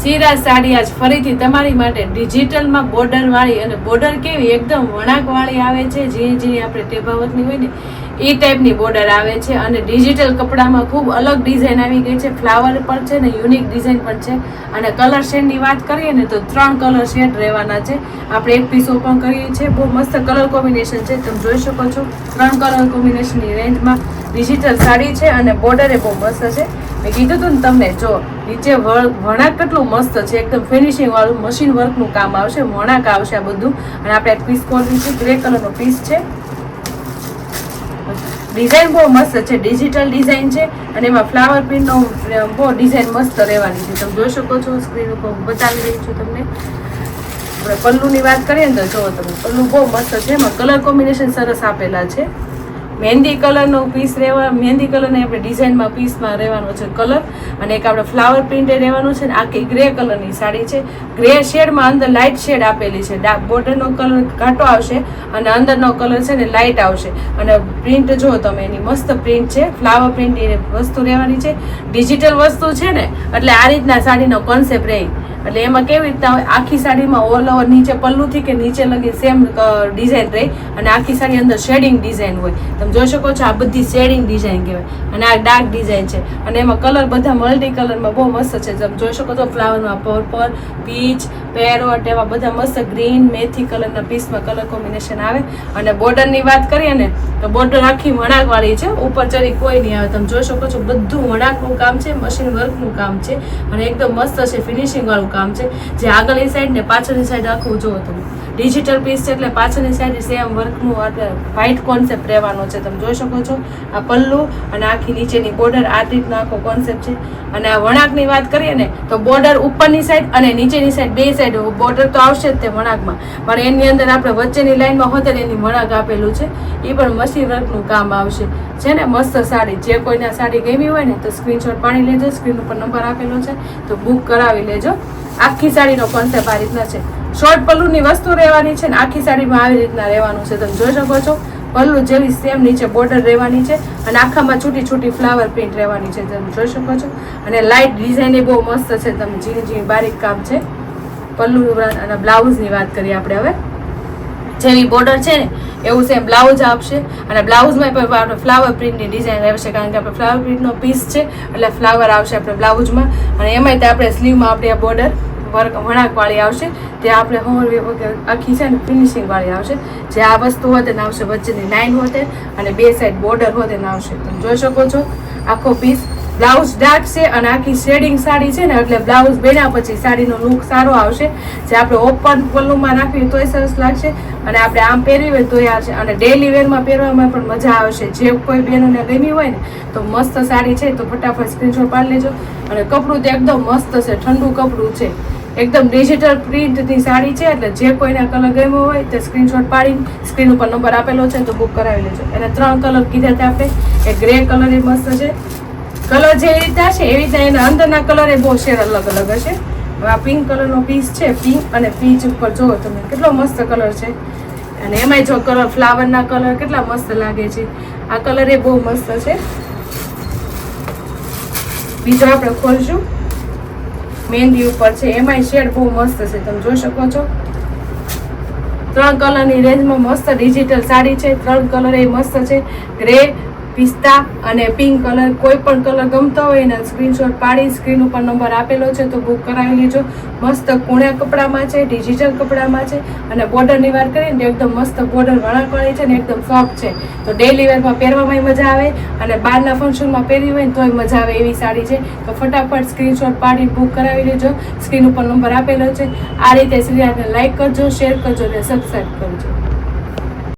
સિરાજ સાડી આજ ફરીથી તમારી માટે ડિજિટલમાં બોર્ડર વાળી અને બોર્ડર કેવી એકદમ વણાક વાળી આવે છે, જે આપણે ટેભાવતની હોય ને એ ટાઈપની બોર્ડર આવે છે અને ડિજિટલ કપડામાં ખૂબ અલગ ડિઝાઇન આવી ગઈ છે. ફ્લાવર પણ છે ને યુનિક ડિઝાઇન પણ છે. અને કલર શેડની વાત કરીએ ને તો 3 કલર શેડ રહેવાના છે. આપણે એક પીસ ઓપન કરીએ છીએ. બહુ મસ્ત કલર કોમ્બિનેશન છે, તમે જોઈ શકો છો. 3 કલર કોમ્બિનેશનની રેન્જમાં ડિજિટલ સાડી છે અને બોર્ડર એ બહુ મસ્ત છે. મેં કીધું હતું ને તમને, જો નીચે વણાક કેટલું મસ્ત છે, એકદમ ફિનિશિંગ વાળું મશીન વર્કનું કામ આવશે, વણાક આવશે આ બધું. અને આપણે એક પીસ ખોલી છે, ગ્રે કલરનો પીસ છે. ડિઝાઇન બહુ મસ્ત છે, ડિજિટલ ડિઝાઇન છે અને એમાં ફ્લાવર પ્રિન્ટનો બહુ ડિઝાઇન મસ્ત રહેવાની છે. તમે જોઈ શકો છો, સ્ક્રીન ઉપર બતાવી રહી છું તમને. આપણે પલ્લુની વાત કરીએ ને તો જો તમે, પલ્લુ બહુ મસ્ત છે, એમાં કલર કોમ્બિનેશન સરસ આપેલા છે. મહેંદી કલરનો પીસ મહેંદી કલરની આપણે ડિઝાઇનમાં પીસમાં રહેવાનો છે કલર. અને એક આપણે ફ્લાવર પ્રિન્ટે રહેવાનું છે ને આખી ગ્રે કલરની સાડી છે. ગ્રે શેડમાં અંદર લાઇટ શેડ આપેલી છે. બોર્ડરનો કલર ઘાટો આવશે અને અંદરનો કલર છે ને લાઇટ આવશે. અને પ્રિન્ટ જો તમે, એની મસ્ત પ્રિન્ટ છે, ફ્લાવર પ્રિન્ટ એ વસ્તુ રહેવાની છે. ડિજિટલ વસ્તુ છે ને એટલે આ રીતના સાડીનો કોન્સેપ્ટ રહે. એટલે એમાં કેવી રીતના હોય, આખી સાડીમાં ઓલ ઓવર નીચે પલ્લુથી કે નીચે લગી સેમ ડિઝાઇન રહે અને આખી સાડી અંદર શેડિંગ ડિઝાઇન હોય. તમે જોઈ શકો છો, આ બધી શેડિંગ ડિઝાઇન કહેવાય. અને આ ડાર્ક ડિઝાઇન છે અને એમાં કલર બધા મલ્ટી કલરમાં બહુ મસ્ત છે. તમે જોઈ શકો છો, ફ્લાવરમાં પર્પલ, પીચ, પેરોટ એવા બધા મસ્ત ગ્રીન મેથી કલરના પીસમાં કલર કોમ્બિનેશન આવે. અને બોર્ડરની વાત કરીએ ને તો બોર્ડર આખી વણાક વાળી છે, ઉપર ચડી કોઈ નહીં આવે. તમે જોઈ શકો છો, બધું વણાકનું કામ છે, મશીન વર્કનું કામ છે અને એકદમ મસ્ત છે, ફિનિશિંગ વાળું કામ છે. જે આગળની સાઈડ ને પાછળની સાઈડ આખું જુઓ તમે, ડિજિટલ પીસ છે એટલે પાછળની સાઈડ સેમ વર્કનું વ્હાઇટ કોન્સેપ્ટ રહેવાનો છે. તમે જોઈ શકો છો, આ પલ્લુ અને આખી નીચેની બોર્ડર આ રીતનો આખો કોન્સેપ્ટ છે. અને આ વણાકની વાત કરીએ ને તો બોર્ડર ઉપરની સાઈડ અને નીચેની સાઈડ બે સાઈડ બોર્ડર તો આવશે જ તે વણાકમાં, પણ એની અંદર આપણે વચ્ચેની લાઈનમાં હોતે એની વણાક આપેલું છે. એ પણ મશીન વર્કનું કામ આવશે. છે ને મસ્ત સાડી. જે કોઈને સાડી ગમી હોય ને તો સ્ક્રીનશોટ પાડી લેજો. સ્ક્રીન ઉપર નંબર આપેલો છે તો બુક કરાવી લેજો. આખી સાડીનો કોન્સેપ્ટ આ રીતના છે. શોર્ટ પલ્લુની વસ્તુ રહેવાની છે ને આખી સાડીમાં આવી રીતના રહેવાનું છે. તમે જોઈ શકો છો, પલ્લુ જેવી સેમ નીચે બોર્ડર રહેવાની છે અને આખામાં છૂટી છૂટી ફ્લાવર પ્રિન્ટ રહેવાની છે. તમે જોઈ શકો છો. અને લાઇટ ડિઝાઇન એ બહુ મસ્ત છે. તમે ઝીણી ઝીણી બારીક કામ છે. પલ્લુ અને બ્લાઉઝની વાત કરીએ આપણે હવે. જેવી બોર્ડર છે ને એવું સેમ બ્લાઉઝ આપશે. અને બ્લાઉઝમાં પણ આપણે ફ્લાવર પ્રિન્ટની ડિઝાઇન રહેશે, કારણ કે આપણે ફ્લાવર પ્રિન્ટનો પીસ છે એટલે ફ્લાવર આવશે આપણે બ્લાઉઝમાં. અને એમાંય તે આપણે સ્લીવમાં આપણી આ બોર્ડર વર્ક વણાક વાળી આવશે. ત્યાં આપણે હોલ આખી છે ને ફિનિશિંગ વાળી આવશે. જે આ વસ્તુ હોય તેને આવશે, વચ્ચેની લાઈન હોતે અને બે સાઈડ બોર્ડર હોય તેને આવશે. તમે જોઈ શકો છો, આખો પીસ. બ્લાઉઝ ડાર્ક છે અને આખી શેડિંગ સાડી છે ને એટલે બ્લાઉઝ બેના પછી સાડીનો લુક સારો આવશે. જે આપણે ઓપન પલ્લુમાં રાખીએ તોય સરસ લાગશે અને આપણે આમ પહેરવી હોય તોય આવશે. અને ડેલી વેરમાં પહેરવામાં પણ મજા આવશે. જે કોઈ બહેનોને ગમી હોય ને તો મસ્ત સાડી છે તો ફટાફટ સ્ક્રીનશોટ પાડી લેજો. અને કપડું તો એકદમ મસ્ત છે, ઠંડુ કપડું છે, એકદમ ડિજિટલ પ્રિન્ટની સાડી છે. એટલે જે કોઈને કલર ગમ્યો હોય તે સ્ક્રીનશોટ પાડી સ્ક્રીન ઉપર નંબર આપેલો છે તો બુક કરાવી લેજો. એને 3 કલર કીધા હતા આપણે. એ ગ્રે કલર એ મસ્ત છે. કલર જે રીતના છે એવી રીતના એના અંદરના કલર એ બહુ શેડ અલગ અલગ હશે. હવે આ પિંક કલરનો પીસ છે, પિંક અને પીચ ઉપર જુઓ તમે કેટલો મસ્ત કલર છે. અને એમાંય જો કલર ફ્લાવરના કલર કેટલા મસ્ત લાગે છે. આ કલર એ બહુ મસ્ત છે. બીજો આપણે ખોલશું, મહેંદી ઉપર છે, એમાંય શેડ બહુ મસ્ત છે. તમે જોઈ શકો છો, 3 કલરની રેન્જમાં મસ્ત ડિજિટલ સાડી છે. 3 કલર એ મસ્ત છે, ગ્રે, પિસ્તા અને પિંક કલર. કોઈ પણ કલર ગમતો હોય એના સ્ક્રીનશોટ પાડી સ્ક્રીન ઉપર નંબર આપેલો છે તો બુક કરાવી લેજો. મસ્ત કુણ્યા કપડામાં છે, ડિજિટલ કપડામાં છે. અને બોર્ડરની વાત કરીએ ને એકદમ મસ્ત બોર્ડર વણાકવાળી છે ને એકદમ સોફ્ટ છે. તો ડેલી વેરમાં પહેરવામાં મજા આવે અને બહારના ફંક્શનમાં પહેરી હોય ને તોય મજા આવે એવી સાડી છે. તો ફટાફટ સ્ક્રીનશોટ પાડી બુક કરાવી લેજો. સ્ક્રીન ઉપર નંબર આપેલો છે. આ રીતે સિરિયલને લાઈક કરજો, શેર કરજો અને સબસ્ક્રાઈબ કરજો.